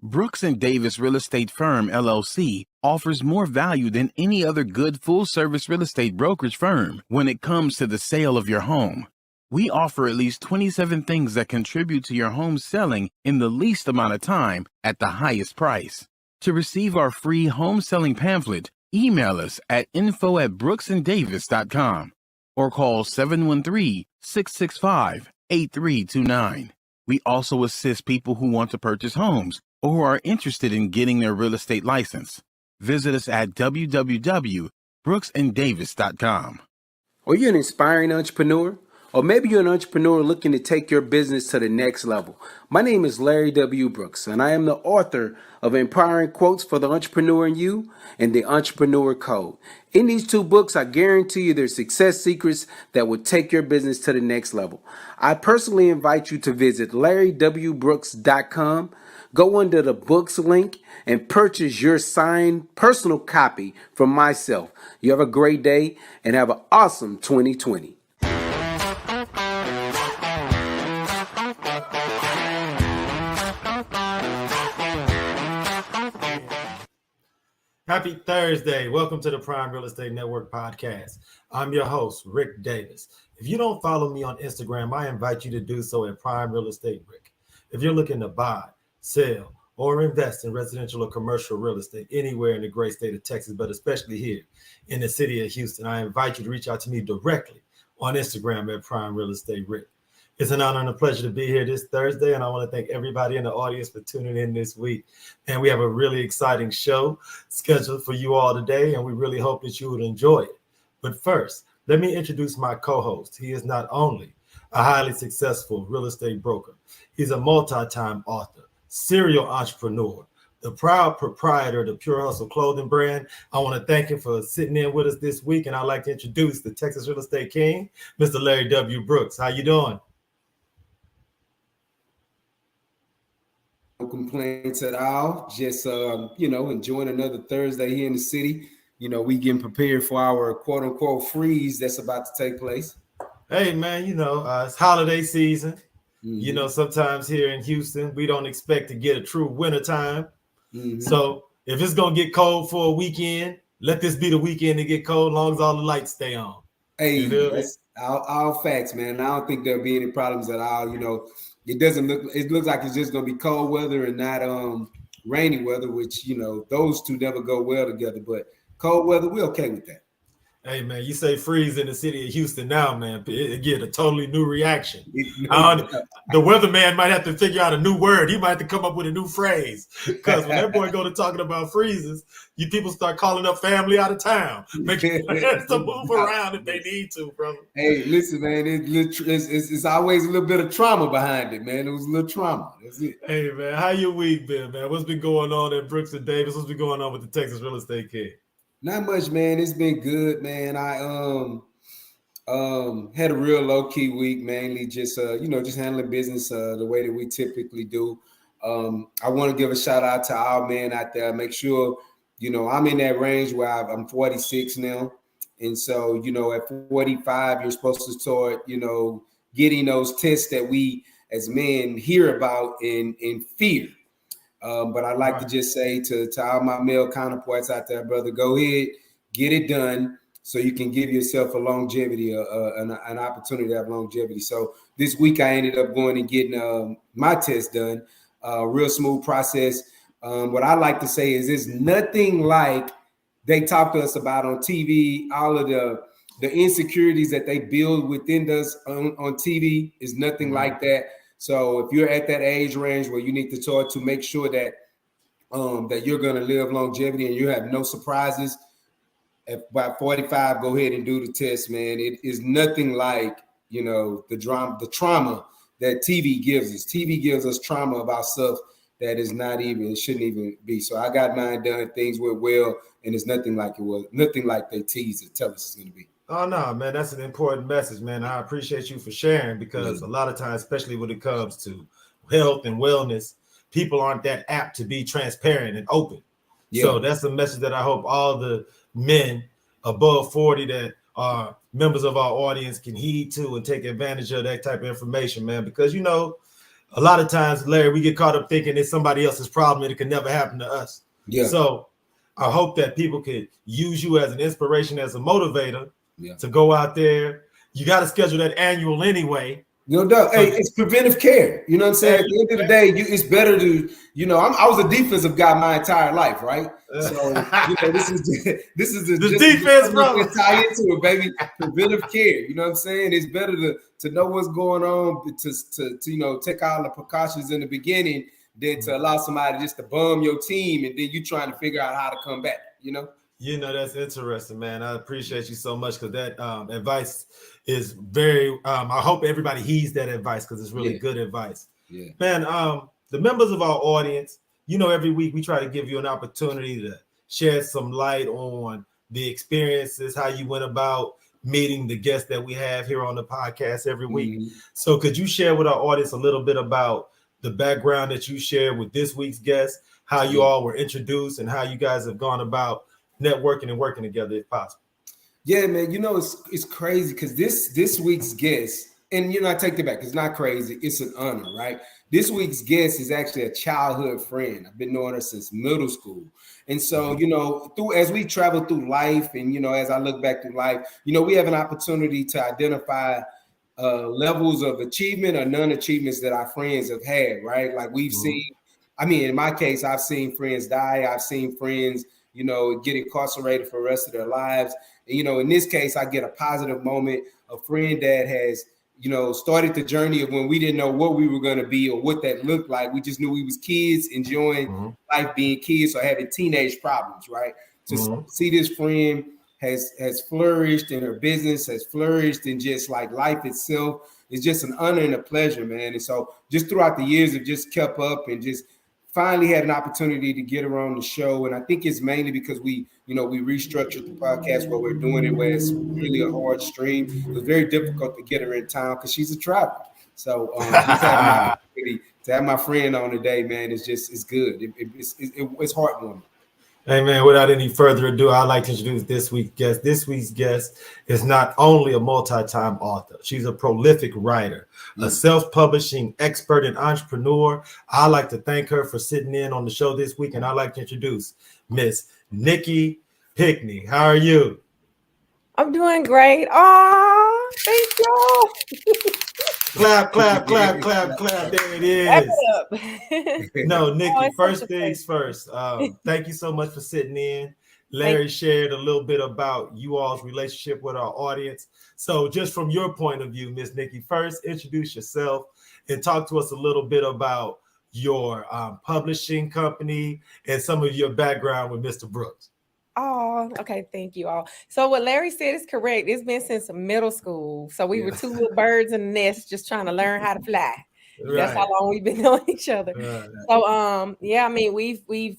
Brooks & Davis Real Estate Firm, LLC, offers more value than any other good full-service real estate brokerage firm when it comes to the sale of your home. We offer at least 27 things that contribute to your home selling in the least amount of time at the highest price. To receive our free home selling pamphlet, email us at info@brooksanddavis.com or call 713-665-8329. We also assist people who want to purchase homes or who are interested in getting their real estate license. Visit us at www.brooksanddavis.com. Are you an inspiring entrepreneur? Or maybe you're an entrepreneur looking to take your business to the next level. My name is LarryWBrooks, and I am the author of Empowering Quotes for the Entrepreneur in You and The Entrepreneur Code. In these two books, I guarantee you there's success secrets that will take your business to the next level. I personally invite you to visit LarryWBrooks.com. Go under the books link and purchase your signed personal copy from myself. You have a great day and have an awesome 2020. Happy Thursday. Welcome to the Prime Real Estate Network podcast. I'm your host, Ric Davis. If you don't follow me on Instagram, I invite you to do so at Prime Real Estate Ric. If you're looking to buy, sell, or invest in residential or commercial real estate anywhere in the great state of Texas, but especially here in the city of Houston, I invite you to reach out to me directly on Instagram at Prime Real Estate Ric. It's an honor and a pleasure to be here this Thursday, and I want to thank everybody in the audience for tuning in this week. And we have a really exciting show scheduled for you all today, and we really hope that you would enjoy it. But first, let me introduce my co-host. He is not only a highly successful real estate broker, he's a multi-time author, serial entrepreneur, the proud proprietor of the Pure Hustle clothing brand. I want to thank him for sitting in with us this week, and I'd like to introduce the Texas Real Estate King, Mr. Larry W. Brooks. How you doing? No complaints at all. Just, enjoying another Thursday here in the city. We getting prepared for our quote unquote freeze that's about to take place. Hey, man, it's holiday season. Mm-hmm. Sometimes here in Houston, we don't expect to get a true winter time. Mm-hmm. So if it's going to get cold for a weekend, let this be the weekend to get cold as long as all the lights stay on. Hey, that's all facts, man. I don't think there'll be any problems at all. It looks like it's just going to be cold weather and not rainy weather, which, those two never go well together. But cold weather, we're okay with that. Hey, man, you say freeze in the city of Houston now, man, it get a totally new reaction. The weatherman might have to figure out a new word. He might have to come up with a new phrase, because when that boy go to talking about freezes, you people start calling up family out of town, making plans to move around if they need to, brother. Hey, listen, man, it's always a little bit of trauma behind it, man. It was a little trauma. That's it. Hey, man, how your week been, man? What's been going on at Brooks and Davis? What's been going on with the Texas Real Estate King? Not much, man. It's been good, man. I had a real low-key week, mainly just handling business the way that we typically do. I want to give a shout out to our men out there. Make sure, I'm in that range where I'm 46 now. And so, at 45, you're supposed to start, getting those tests that we as men hear about in fear. But I'd like to just say to all my male counterparts out there, brother, go ahead, get it done so you can give yourself a longevity, an opportunity to have longevity. So this week I ended up going and getting my test done, real smooth process. What I like to say is it's nothing like they talk to us about on TV, all of the insecurities that they build within us on TV is nothing like that. So if you're at that age range where you need to talk to make sure that that you're going to live longevity and you have no surprises, by 45, go ahead and do the test, man. It is nothing like, the trauma that TV gives us. TV gives us trauma about stuff that is it shouldn't even be. So I got mine done. Things went well, and it's nothing like it was. Nothing like they tease and tell us it's going to be. Oh, no, man, that's an important message, man. I appreciate you for sharing, because a lot of times, especially when it comes to health and wellness, people aren't that apt to be transparent and open. Yeah. So that's a message that I hope all the men above 40 that are members of our audience can heed to and take advantage of that type of information, man, because, a lot of times, Larry, we get caught up thinking it's somebody else's problem and it can never happen to us. Yeah. So I hope that people could use you as an inspiration, as a motivator to go out there. You got to schedule that annual anyway. No doubt. Hey, it's preventive care. You know what I'm saying? At the end of the day, it's better to, I was a defensive guy my entire life, right? So, this is the defense, bro. Tie into it, baby. Preventive care. You know what I'm saying? It's better to know what's going on, to take all the precautions in the beginning than to allow somebody just to bum your team and then you trying to figure out how to come back, that's interesting, man. I appreciate you so much because that advice is very, I hope everybody heeds that advice because it's really good advice. Yeah. Man, the members of our audience, every week we try to give you an opportunity to shed some light on the experiences, how you went about meeting the guests that we have here on the podcast every week. Mm-hmm. So could you share with our audience a little bit about the background that you shared with this week's guest, how you all were introduced and how you guys have gone about networking and working together if possible? Yeah, man, it's crazy because this week's guest, and I take it back, it's not crazy, it's an honor, right? This week's guest is actually a childhood friend. I've been knowing her since middle school. And so, as we travel through life and, as I look back through life, we have an opportunity to identify levels of achievement or non-achievements that our friends have had, right? Like we've seen, in my case, I've seen friends die. I've seen friends, get incarcerated for the rest of their lives. And, in this case, I get a positive moment, a friend that has, started the journey of when we didn't know what we were going to be or what that looked like. We just knew we was kids enjoying life being kids or having teenage problems, right? To see this friend has flourished and her business has flourished and just like life itself is just an honor and a pleasure, man. And so just throughout the years, it just kept up and just finally had an opportunity to get her on the show. And I think it's mainly because we restructured the podcast where we're doing it, where it's really a hard stream. It was very difficult to get her in town because she's a traveler. So just to have my friend on today, man, it's good. It's heartwarming. Hey, man, without any further ado, I'd like to introduce this week's guest. This week's guest is not only a multi-time author, she's a prolific writer, a self-publishing expert and entrepreneur. I'd like to thank her for sitting in on the show this week, and I'd like to introduce Miss Nekisha Pickney. How are you? I'm doing great. Oh, thank you. Clap, clap, clap, clap, clap. There it is. No, Nikki, first things first. Thank you so much for sitting in. Larry shared a little bit about you all's relationship with our audience. So just from your point of view, Miss Nikki, first introduce yourself and talk to us a little bit about your publishing company and some of your background with Mr. Brooks. Oh, okay. Thank you all. So what Larry said is correct. It's been since middle school. So we were two little birds in the nest just trying to learn how to fly. Right. That's how long we've been knowing each other. Right. So we've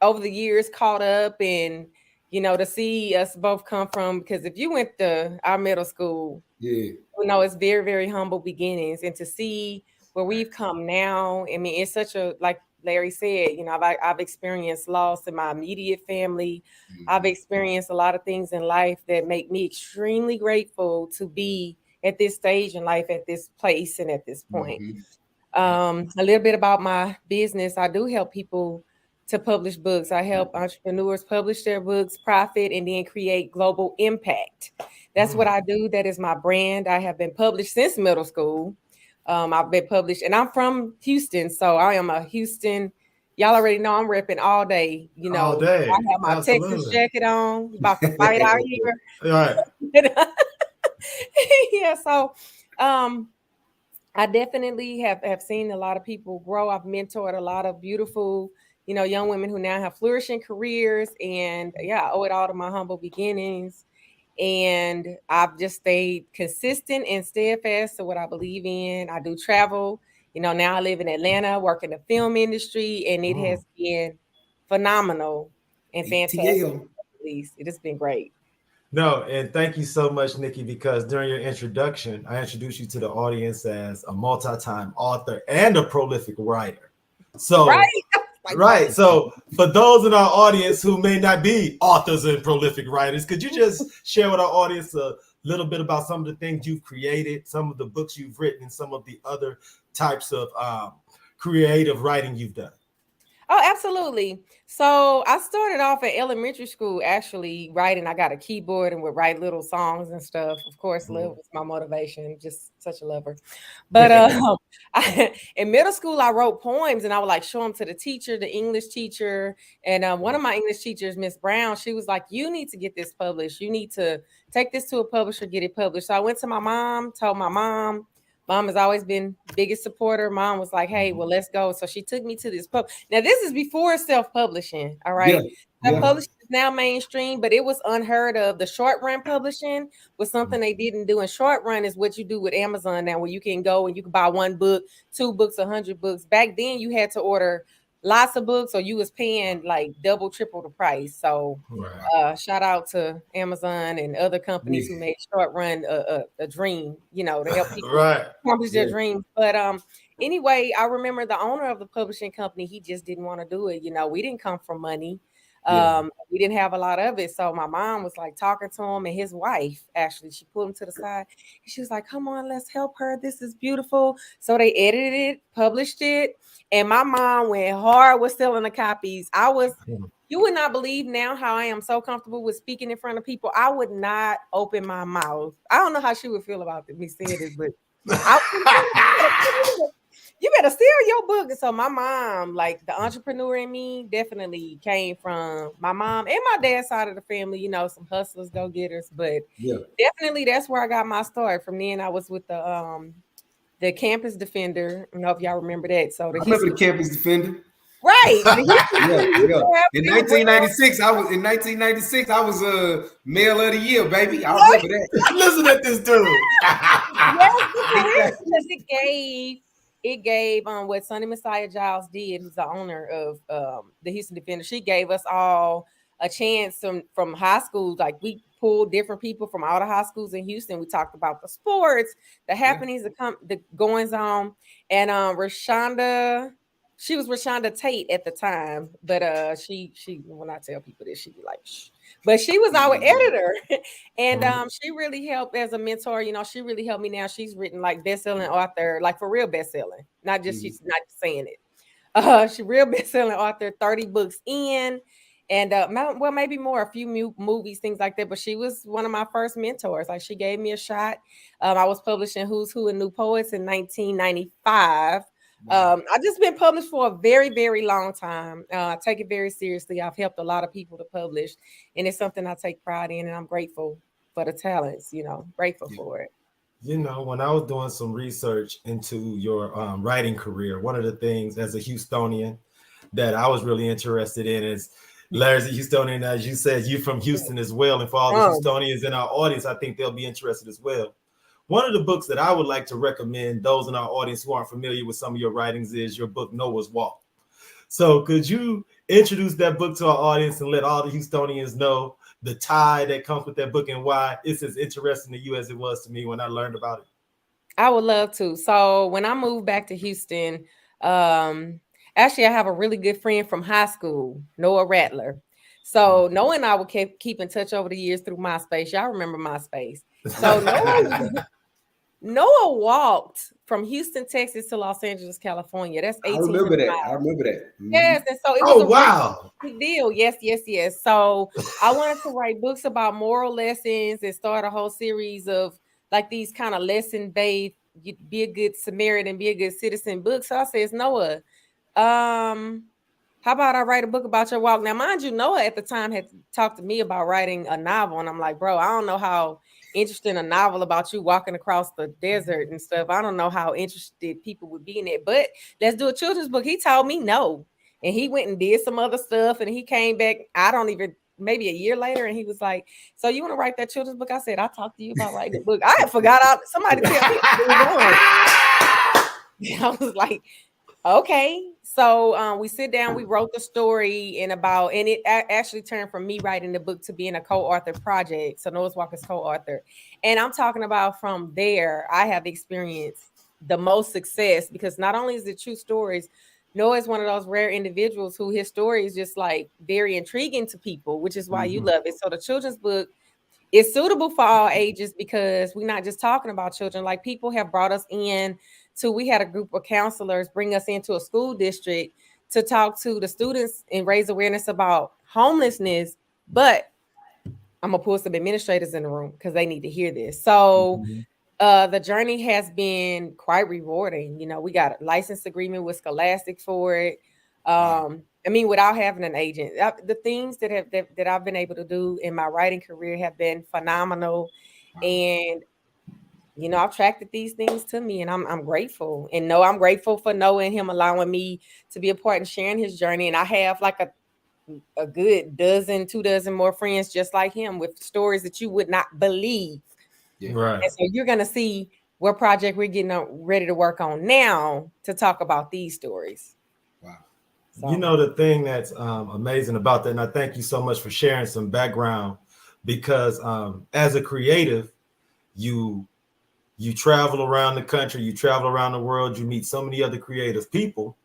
over the years caught up and to see us both come from, because if you went to our middle school, it's very, very humble beginnings, and to see where we've come now, it's such a, like Larry said, I've experienced loss in my immediate family. I've experienced a lot of things in life that make me extremely grateful to be at this stage in life, at this place, and at this point. A little bit about my business. I do help people to publish books. I help entrepreneurs publish their books, profit, and then create global impact. That's what I do. That is my brand. I have been published since middle school. I've been published, and I'm from Houston, so I am a Houston. Y'all already know I'm repping all day. All day. I have my Texas jacket on, about to fight out here. Right. Yeah. So, I definitely have seen a lot of people grow. I've mentored a lot of beautiful, young women who now have flourishing careers, and I owe it all to my humble beginnings. And I've just stayed consistent and steadfast to what I believe in. I do travel. Now I live in Atlanta, work in the film industry, and it has been phenomenal and fantastic. At least it has been great. No, and thank you so much, Nikki, because during your introduction, I introduced you to the audience as a multi-time author and a prolific writer. So, right. So for those in our audience who may not be authors and prolific writers, could you just share with our audience a little bit about some of the things you've created, some of the books you've written, and some of the other types of creative writing you've done? Oh, absolutely. So I started off at elementary school actually writing. I got a keyboard and would write little songs and stuff. Of course, love was my motivation. Just such a lover. But in middle school, I wrote poems and I would like show them to the teacher, the English teacher. And one of my English teachers, Miss Brown, she was like, "You need to get this published. You need to take this to a publisher, get it published." So I went to my mom, told my mom. Mom has always been biggest supporter. Mom was like, "Hey, well, let's go." So she took me to this pub. Now, this is before self-publishing. All right. Self-publishing is now mainstream, but it was unheard of. The short run publishing was something they didn't do. And short run is what you do with Amazon now, where you can go and you can buy 1 book, 2 books, 100 books. Back then, you had to order lots of books, or you was paying like double, triple the price. So shout out to Amazon and other companies who made short run a dream, you know, to help people accomplish their dreams. But anyway, I remember the owner of the publishing company, he just didn't want to do it. You know, we didn't come from money. We didn't have a lot of it. So my mom was like talking to him, and his wife, actually, she pulled him to the side. And she was like, "Come on, let's help her. This is beautiful." So they edited it, published it. And my mom went hard with selling the copies. You would not believe now how I am so comfortable with speaking in front of people. I would not open my mouth. I don't know how she would feel about me saying this, but you better sell your book. And so my mom, like the entrepreneur in me, definitely came from my mom and my dad's side of the family, you know, some hustlers, go-getters. But definitely that's where I got my start. From then I was with the Campus Defender. I don't know if y'all remember that. So I remember the Campus Defender. Right. In 1996, I was a Male of the Year, baby. I remember that. Listen at this dude. Yes, because it gave what Sonny Messiah Giles did, who's the owner of the Houston Defender. She gave us all a chance from high schools. Like we pulled different people from all the high schools in Houston. We talked about the sports, the happenings, the goings on, and Rashonda. She was Rashonda Tate at the time, but she when I tell people this, she'd be like, shh. But she was our editor, and she really helped as a mentor. You know, she really helped me. Now she's written like best-selling author, like for real best-selling, not just she's not saying it. She real best-selling author, 30 books in, and well maybe more, a few movies, things like that. But she was one of my first mentors. Like she gave me a shot. I was publishing Who's Who and New Poets in 1995. I've just been published for a very, very long time. I take it very seriously. I've helped a lot of people to publish, and it's something I take pride in, and I'm grateful for the talents, you know, grateful for it. You know, when I was doing some research into your writing career, one of the things as a Houstonian that I was really interested in is Larry's a Houstonian. As you said, you're from Houston as well. And for all the Houstonians in our audience, I think they'll be interested as well. One of the books that I would like to recommend those in our audience who aren't familiar with some of your writings is your book, Noah's Walk. So could you introduce that book to our audience and let all the Houstonians know the tie that comes with that book and why it's as interesting to you as it was to me when I learned about it? I would love to. So when I moved back to Houston, actually I have a really good friend from high school, Noah Rattler. So Noah and I would keep in touch over the years through MySpace. Y'all remember MySpace. So Noah walked from Houston, Texas to Los Angeles, California. That's 18 miles. I remember that. Yes, and so it was a big deal. Yes. So I wanted to write books about moral lessons and start a whole series of like these kind of lesson-based, be a good Samaritan, be a good citizen books. So I says, Noah, how about I write a book about your walk? Now, mind you, Noah at the time had talked to me about writing a novel, and I'm like, bro, I don't know how interesting a novel about you walking across the desert and stuff. I don't know how interested people would be in it, but let's do a children's book. He told me no, and he went and did some other stuff, and he came back. Maybe a year later, and he was like, "So you want to write that children's book?" I said, "I'll talk to you about writing a book." I had forgot. Somebody tell me. I was like, "Okay." So we sit down, we wrote the story and it actually turned from me writing the book to being a co-author project. So Noah's Walk is co-author. And I'm talking about from there, I have experienced the most success because not only is it true stories, Noah is one of those rare individuals who his story is just like very intriguing to people, which is why you love it. So the children's book is suitable for all ages because we're not just talking about children. Like people have brought us in to we had a group of counselors bring us into a school district to talk to the students and raise awareness about homelessness. But I'm gonna pull some administrators in the room because they need to hear this. So the journey has been quite rewarding. You know, we got a license agreement with Scholastic for it. I mean, without having an agent, the things that I've been able to do in my writing career have been phenomenal. And you know, I've attracted these things to me, and I'm grateful. And I'm grateful for knowing him, allowing me to be a part and sharing his journey. And I have like a good 2 dozen more friends just like him with stories that you would not believe. Right. And so you're gonna see what project we're getting ready to work on now to talk about these stories. Wow. So. You know, the thing that's amazing about that, and I thank you so much for sharing some background, because as a creative, you travel around the country, you travel around the world, you meet so many other creative people.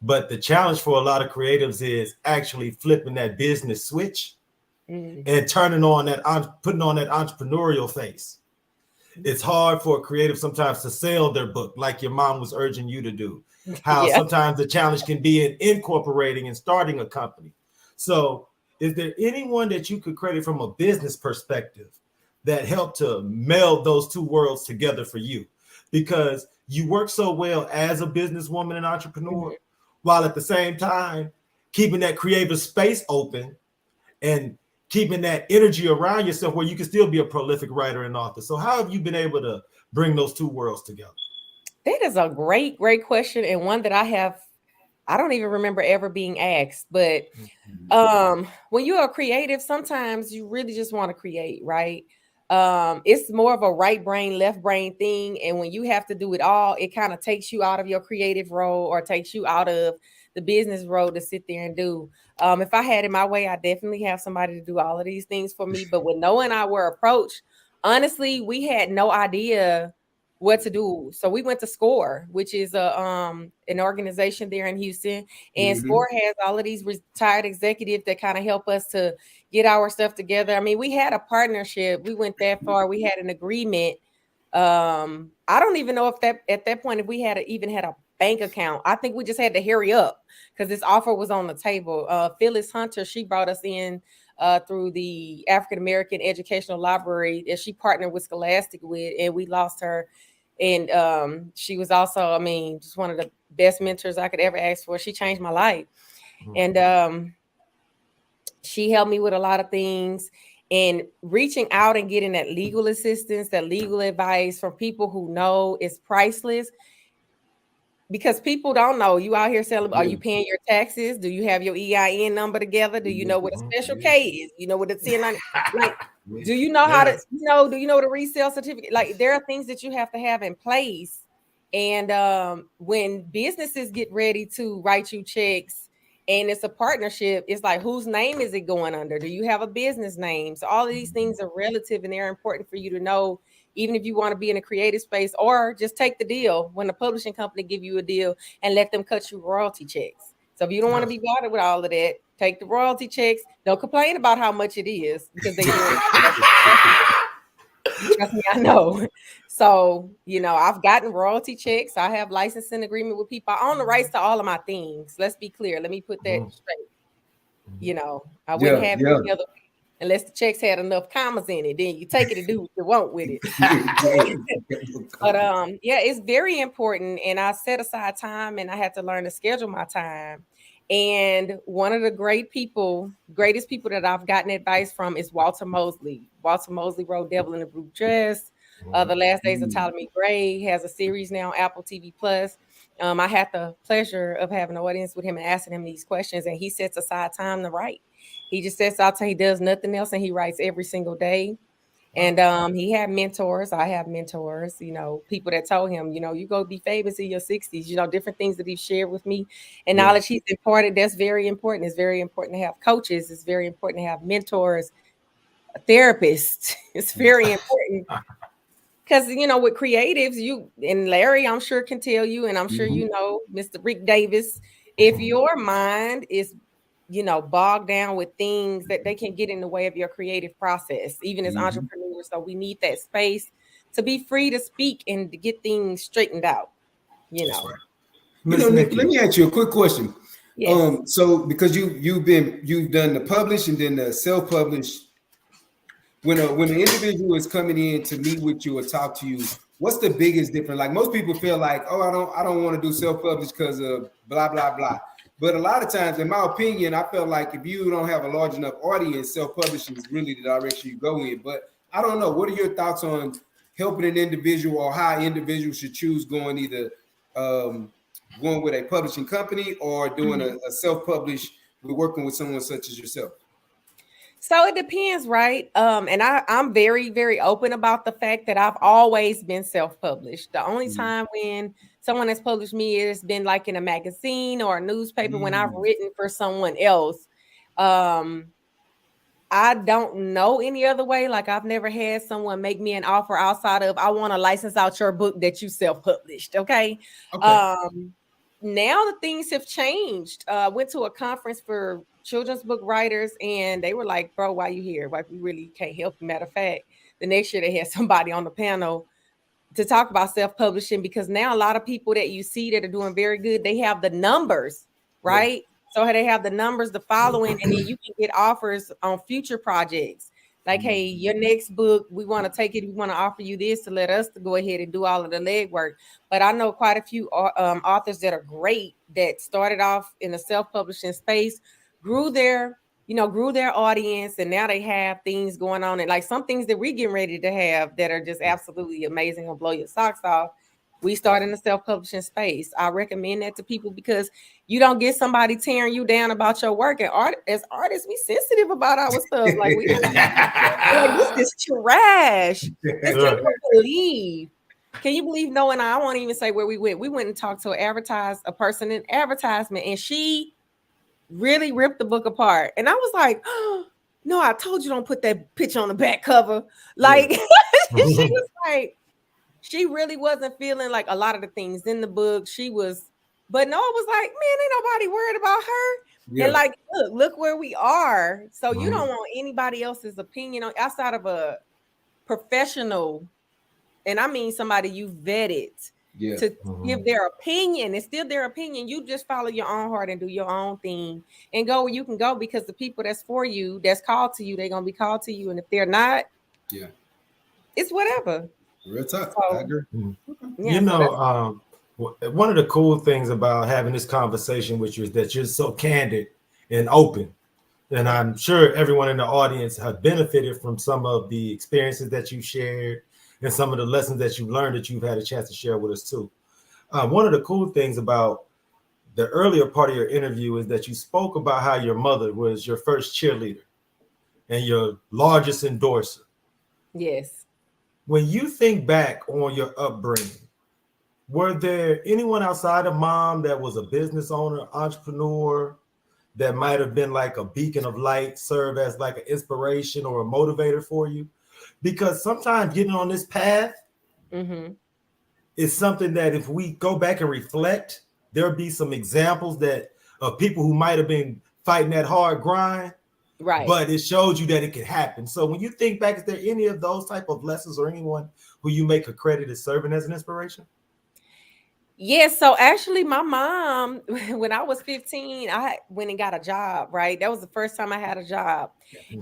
But the challenge for a lot of creatives is actually flipping that business switch and putting on that entrepreneurial face. It's hard for a creative sometimes to sell their book like your mom was urging you to do. How sometimes the challenge can be in incorporating and starting a company. So is there anyone that you could credit from a business perspective that helped to meld those two worlds together for you? Because you work so well as a businesswoman and entrepreneur, while at the same time keeping that creative space open and keeping that energy around yourself where you can still be a prolific writer and author. So how have you been able to bring those two worlds together? That is a great question, and one that I don't even remember ever being asked. But when you're a creative, sometimes you really just want to create, right? It's more of a right brain, left brain thing. And when you have to do it all, it kind of takes you out of your creative role or takes you out of the business role to sit there and do. If I had it my way, I definitely have somebody to do all of these things for me. But when Noah and I were approached, honestly, we had no idea what to do. So we went to SCORE, which is an organization there in Houston. And SCORE has all of these retired executives that kind of help us to get our stuff together. I mean, we had a partnership. We went that far. We had an agreement. I don't even know if at that point, if we even had a bank account. I think we just had to hurry up because this offer was on the table. Phyllis Hunter, she brought us in through the African American Educational Library that she partnered with Scholastic with, and we lost her. And she was also, I mean, just one of the best mentors I could ever ask for. She changed my life. And she helped me with a lot of things, and reaching out and getting that legal assistance, that legal advice from people who know is priceless. Because people don't know. You out here selling, are you paying your taxes? Do you have your EIN number together? Do you know what a special K is? You know what it's in? Like, do you know how to, do you know what a resale certificate? Like, there are things that you have to have in place. And when businesses get ready to write you checks and it's a partnership, it's like, whose name is it going under? Do you have a business name? So all of these things are relative, and they're important for you to know, even if you want to be in a creative space, or just take the deal when the publishing company give you a deal and let them cut you royalty checks. So if you don't want to be bothered with all of that, take the royalty checks. Don't complain about how much it is, because they do it. Trust me, I know. So, I've gotten royalty checks. I have licensing agreement with people. I own the rights to all of my things. Let's be clear. Let me put that straight. I wouldn't have it any other way unless the checks had enough commas in it. Then you take it and do what you want with it. But it's very important. And I set aside time, and I had to learn to schedule my time. And one of the greatest people that I've gotten advice from is Walter Mosley. Walter Mosley wrote Devil in a Blue Dress. The Last Days of Ptolemy Gray has a series now, Apple TV Plus. I had the pleasure of having an audience with him and asking him these questions, and he sets aside time to write. He just sets out till he does nothing else, and he writes every single day. And he had mentors. I have mentors, people that told him, you go be famous in your 60s, different things that he shared with me, and knowledge he's imparted. That's very important. It's very important to have coaches. It's very important to have mentors, therapists. It's very important. Because, with creatives, you and Larry, I'm sure can tell you, and I'm sure Mr. Ric Davis, if your mind is, bogged down with things that they can get in the way of your creative process, even as entrepreneurs. So we need that space to be free to speak and to get things straightened out. you That's know. right. You know, Nick, let me ask you a quick question. Yes. So because you've done the publish and then the self-publish. When an individual is coming in to meet with you or talk to you, what's the biggest difference? Like most people feel like, oh, I don't want to do self-publish because of blah blah blah. But a lot of times, in my opinion, I feel like if you don't have a large enough audience, self-publishing is really the direction you go in. But I don't know. What are your thoughts on helping an individual or how an individual should choose going either going with a publishing company or doing a self-publish with working with someone such as yourself? So it depends, right? And I'm very, very open about the fact that I've always been self-published. The only time when someone has published me has been like in a magazine or a newspaper when I've written for someone else. I don't know any other way. Like I've never had someone make me an offer outside of I want to license out your book that you self-published. Okay. Now the things have changed. Went to a conference for children's book writers, and they were like, "Bro, why you here? Like, we really can't help you." Matter of fact, the next year they had somebody on the panel to talk about self-publishing because now a lot of people that you see that are doing very good, they have the numbers, right? So they have the numbers, the following, and then you can get offers on future projects. Like, hey, your next book, we want to take it. We want to offer you this to let us to go ahead and do all of the legwork. But I know quite a few authors that are great that started off in the self-publishing space, grew their audience, and now they have things going on. And like some things that we're getting ready to have that are just absolutely amazing and blow your socks off. We start in the self-publishing space. I recommend that to people because you don't get somebody tearing you down about your work. And as artists, we sensitive about our stuff. Like we don't like this is trash. Can you believe knowing I won't even say where we went. We went and talked to a person in advertisement, and she really ripped the book apart. And I was like, oh, no, I told you don't put that picture on the back cover. Like she was like, she really wasn't feeling like a lot of the things in the book. She was, but no, it was like, man, ain't nobody worried about her. And like, look where we are. So you don't want anybody else's opinion on outside of a professional, and I mean somebody you vetted to give their opinion. It's still their opinion. You just follow your own heart and do your own thing and go where you can go, because the people that's for you, that's called to you, they're gonna be called to you. And if they're not, it's whatever. Real talk. So, I agree. You know, one of the cool things about having this conversation with you is that you're so candid and open. And I'm sure everyone in the audience has benefited from some of the experiences that you shared and some of the lessons that you've learned that you've had a chance to share with us too. One of the cool things about the earlier part of your interview is that you spoke about how your mother was your first cheerleader and your largest endorser. Yes. When you think back on your upbringing, were there anyone outside of mom that was a business owner, entrepreneur, that might have been like a beacon of light, serve as like an inspiration or a motivator for you? Because sometimes getting on this path is something that if we go back and reflect, there'll be some examples that of people who might have been fighting that hard grind, right? But it showed you that it could happen. So when you think back, is there any of those type of lessons or anyone who you make a credit as serving as an inspiration? Yes. So actually my mom, when I was 15, I went and got a job, right? That was the first time I had a job.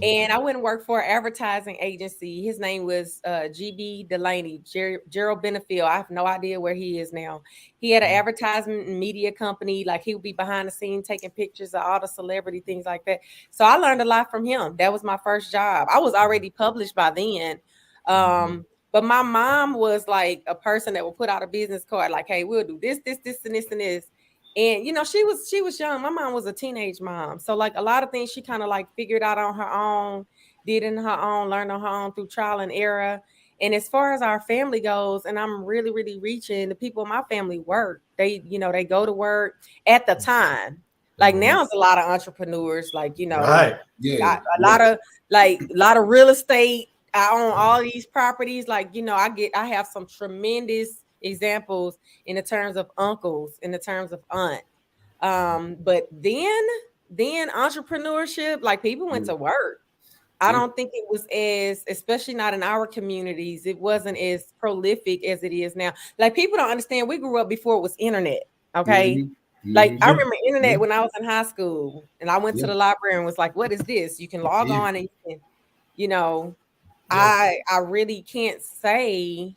And I went and worked for an advertising agency. His name was GB Delaney, Gerald Benefield. I have no idea where he is now. He had an advertisement and media company. Like he would be behind the scenes taking pictures of all the celebrity things like that. So I learned a lot from him. That was my first job. I was already published by then. But my mom was like a person that would put out a business card, like, hey, we'll do this, this, this, and this, and this. And, you know, she was young. My mom was a teenage mom. So like a lot of things she kind of like figured out on her own, did in her own, learned on her own through trial and error. And as far as our family goes, and I'm really, really reaching, the people in my family work. They, you know, they go to work at the time. Like now it's a lot of entrepreneurs, like, you know, a lot of real estate. I own all these properties. Like, you know, I have some tremendous examples in the terms of uncles, in the terms of aunt. But then entrepreneurship, like people went to work. I don't think it was especially not in our communities, it wasn't as prolific as it is now. Like, people don't understand, we grew up before it was internet, okay? Like, I remember internet when I was in high school, and I went to the library and was like, what is this? You can log on and you can, you know, I really can't say,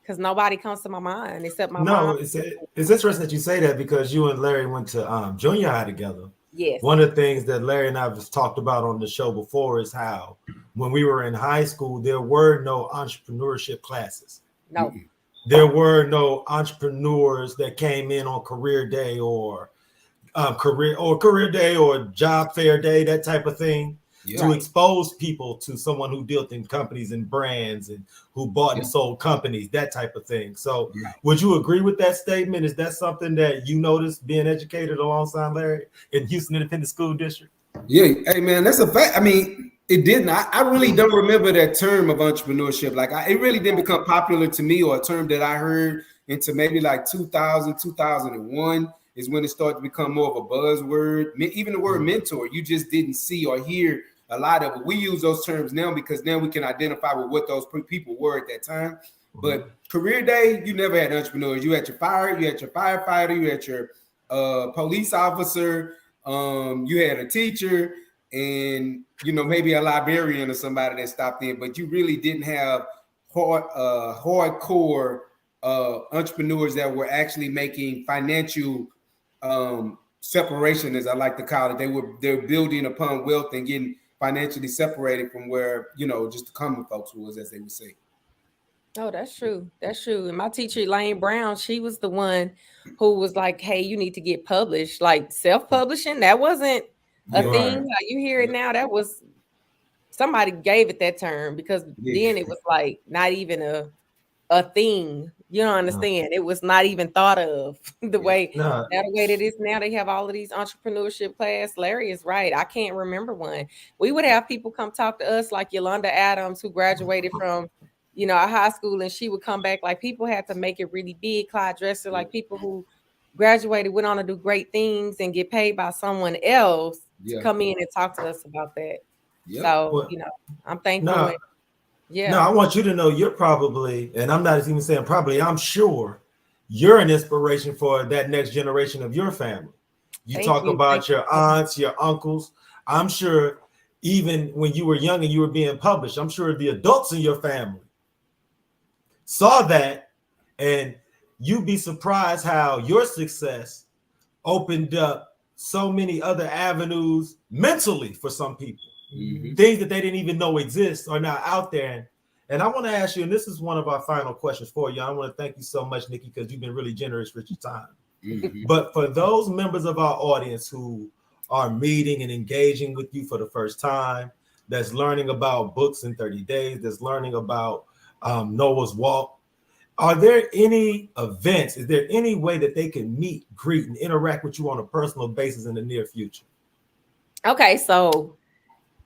because nobody comes to my mind except my mom. It's interesting that you say that, because you and Larry went to junior high together. Yes. One of the things that Larry and I have talked about on the show before is how when we were in high school, there were no entrepreneurship classes. No. There were no entrepreneurs that came in on career day or career day or job fair day, that type of thing. To expose people to someone who dealt in companies and brands and who bought and sold companies, that type of thing. So would you agree with that statement? Is that something that you noticed being educated alongside Larry in Houston Independent School District? Yeah. Hey, man, that's a fact. I mean, it didn't. I really don't remember that term of entrepreneurship. Like, it really didn't become popular to me, or a term that I heard into maybe like 2000, 2001 is when it started to become more of a buzzword. Even the word mentor, you just didn't see or hear a lot of it. We use those terms now because now we can identify with what those people were at that time. But career day, you never had entrepreneurs. You had your fire, you had your firefighter, you had your police officer, you had a teacher, and maybe a librarian or somebody that stopped in. But you really didn't have hardcore entrepreneurs that were actually making financial separation, as I like to call it. They're building upon wealth and getting financially separated from where just the common folks was, as they would say. Oh, that's true. That's true. And my teacher, Elaine Brown, she was the one who was like, hey, you need to get published. Like, self-publishing, that wasn't a thing. Like, you hear it now. That was, somebody gave it that term, because then it was like not even a thing. You don't understand. It was not even thought of the way that it is now. They have all of these entrepreneurship class. Larry is right. I can't remember one. We would have people come talk to us, like Yolanda Adams, who graduated from our high school, and she would come back. Like, people had to make it really big. Clyde Dresser, like, people who graduated went on to do great things and get paid by someone else to come in and talk to us about that. So I'm thankful. No, I want you to know you're probably, and I'm not even saying probably, I'm sure you're an inspiration for that next generation of your family. You talk about your aunts, your uncles. I'm sure even when you were young and you were being published, I'm sure the adults in your family saw that, and you'd be surprised how your success opened up so many other avenues mentally for some people. Things that they didn't even know exist are now out there. And I want to ask you, and this is one of our final questions for you. I want to thank you so much, Nikki, because you've been really generous with your time. But for those members of our audience who are meeting and engaging with you for the first time, that's learning about books in 30 days, that's learning about Noah's Walk, are there any events? Is there any way that they can meet, greet, and interact with you on a personal basis in the near future? Okay, so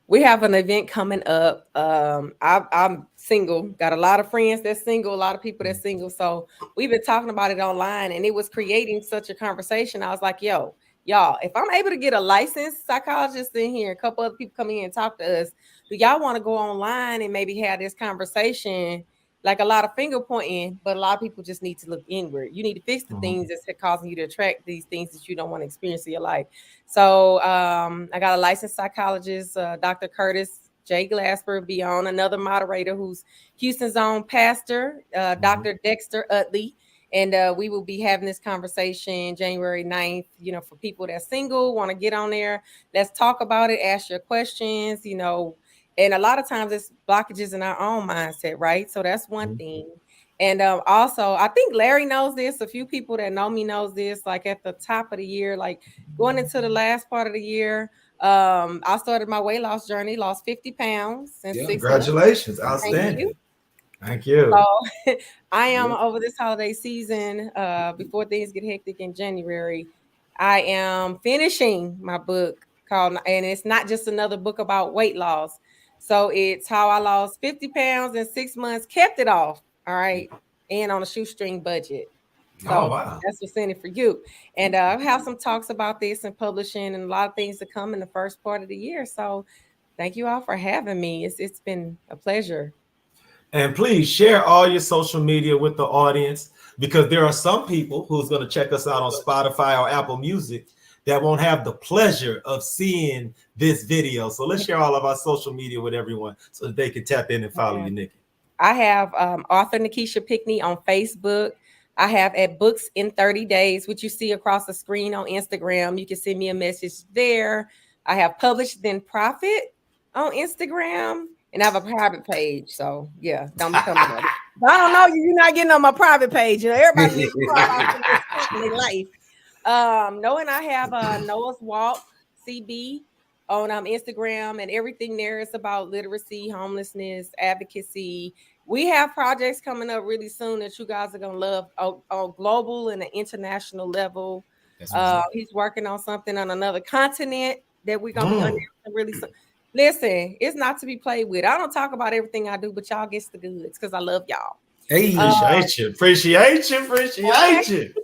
we have an event coming up. I'm single, got a lot of friends that's single, a lot of people that's single. So we've been talking about it online, and it was creating such a conversation. I was like, yo, y'all, if I'm able to get a licensed psychologist in here, a couple other people come in and talk to us, do y'all want to go online and maybe have this conversation? Like, a lot of finger pointing, but a lot of people just need to look inward. You need to fix the things that's causing you to attract these things that you don't want to experience in your life. So I got a licensed psychologist, Dr. Curtis J. Glasper, be on, another moderator who's Houston's own pastor, Dr. Dexter Utley. And we will be having this conversation January 9th, for people that's single, want to get on there. Let's talk about it, ask your questions, and a lot of times it's blockages in our own mindset, right? So that's one thing. And also, I think Larry knows this. A few people that know me knows this. Like, at the top of the year, like going into the last part of the year, I started my weight loss journey, lost 50 pounds in 6 months. Congratulations. Outstanding. Thank you. So I am over this holiday season, before things get hectic in January, I am finishing my book called, and it's not just another book about weight loss. So it's how I lost 50 pounds in 6 months, kept it off. All right. And on a shoestring budget. So that's what's in it for you. And I have some talks about this and publishing and a lot of things to come in the first part of the year. So Thank you all for having me. It's been a pleasure. And please share all your social media with the audience, because there are some people who's going to check us out on Spotify or Apple Music that won't have the pleasure of seeing this video. So let's share all of our social media with everyone so that they can tap in and follow you, Nikki. I have author Nekisha Pickney on Facebook. I have at Books in 30 Days, which you see across the screen on Instagram. You can send me a message there. I have Publish Then Profit on Instagram, and I have a private page. So yeah, don't become I don't know you. You're not getting on my private page. You know, everybody needs to their life. And I have Noah's Walk CB on Instagram, and everything there is about literacy, homelessness, advocacy. We have projects coming up really soon that you guys are gonna love on global and an international level. He's working on something on another continent that we're gonna be announcing really soon. Listen, it's not to be played with. I don't talk about everything I do, but y'all gets the goods because I love y'all. Hey, appreciate you.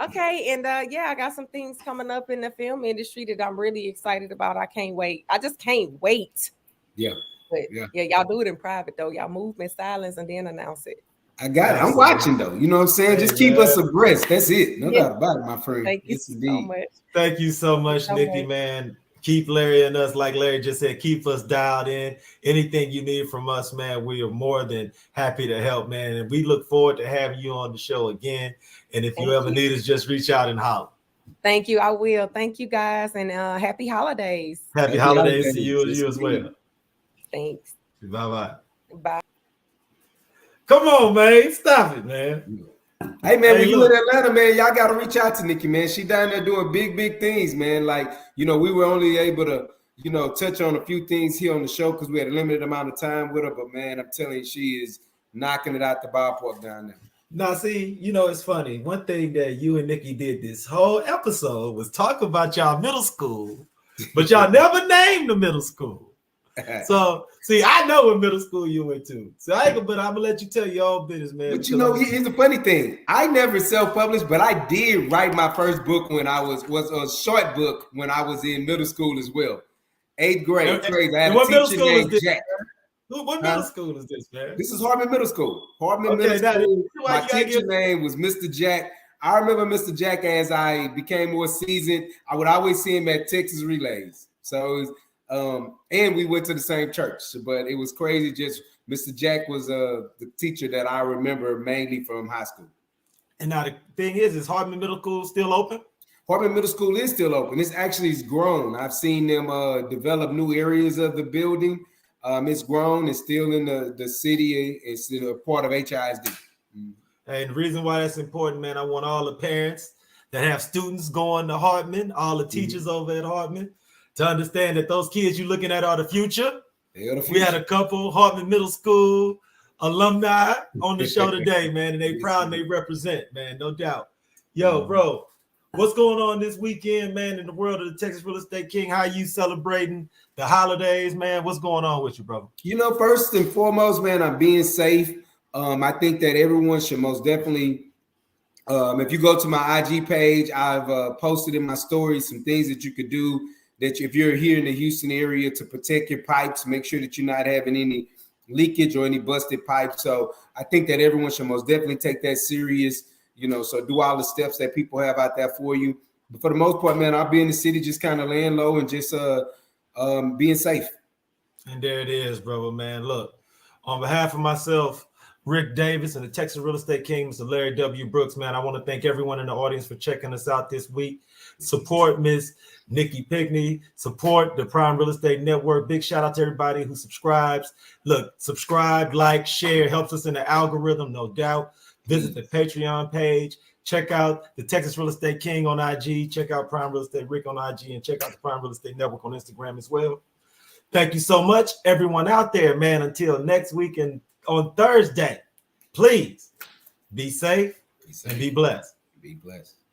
Okay, and I got some things coming up in the film industry that I'm really excited about. I can't wait. I just can't wait. Yeah. But y'all do it in private though. Y'all move in silence and then announce it. I got it. I'm watching though. You know what I'm saying? Just keep us abreast. That's it. No doubt about it, my friend. Thank you so much. Thank you so much, Nikki, man. Keep Larry and us, like Larry just said, keep us dialed in. Anything you need from us, man, we are more than happy to help, man. And we look forward to having you on the show again. And if you ever need us, just reach out and holler. Thank you. I will. Thank you guys, and happy holidays. Happy holidays to you as well. Thanks. Bye-bye. Bye. Come on, man. Stop it, man. Hey, man, when you in Atlanta, man, y'all got to reach out to Nikki, man. She down there doing big things, man. Like, you know, we were only able to, you know, touch on a few things here on the show because we had a limited amount of time with her. But, man, I'm telling you, she is knocking it out the ballpark down there. Now, see, you know, it's funny. One thing that you and Nikki did this whole episode was talk about y'all middle school, but y'all never named the middle school. So, see, I know what middle school you went to. So I'm gonna let you tell your own business, man. But you know, here's the funny thing. I never self-published, but I did write my first book when I was a short book when I was in middle school as well. 8th grade. Crazy. I had a teacher named Jack. What middle school is this, man? This is Hartman Middle School. Middle School. My teacher name was Mr. Jack. I remember Mr. Jack as I became more seasoned. I would always see him at Texas Relays. So it was, and we went to the same church, but it was crazy. Just Mr. Jack was the teacher that I remember mainly from high school. And now the thing is Hartman Middle School still open? Hartman Middle School is still open. It's actually grown. I've seen them develop new areas of the building. It's grown. It's still in the city. It's still a part of HISD. And the reason why that's important, man, I want all the parents that have students going to Hartman, all the teachers over at Hartman, to understand that those kids you're looking at are the future. We had a couple Hartman Middle School alumni on the show today, man, and they proud and they represent, man, no doubt. Yo, bro, what's going on this weekend, man, in the world of the Texas Real Estate King? How you celebrating the holidays, man? What's going on with you, brother? You know, first and foremost, man, I'm being safe. I think that everyone should most definitely, if you go to my IG page, I've posted in my stories some things that you could do that if you're here in the Houston area to protect your pipes, make sure that you're not having any leakage or any busted pipes. So I think that everyone should most definitely take that serious, you know, so do all the steps that people have out there for you. But for the most part, man, I'll be in the city just kind of laying low and just being safe. And there it is, brother, man. Look, on behalf of myself, Ric Davis, and the Texas Real Estate King, Mr. LarryWBrooks, man, I want to thank everyone in the audience for checking us out this week. Support Miss Nikki Pickney. Support the Prime Real Estate Network. Big shout out to everybody who subscribes. Look, subscribe, like, share. Helps us in the algorithm, no doubt. Visit the Patreon page. Check out the Texas Real Estate King on IG. Check out Prime Real Estate Rick on IG. And check out the Prime Real Estate Network on Instagram as well. Thank you so much, everyone out there, man. Until next week and on Thursday, please be safe and be blessed. Be blessed.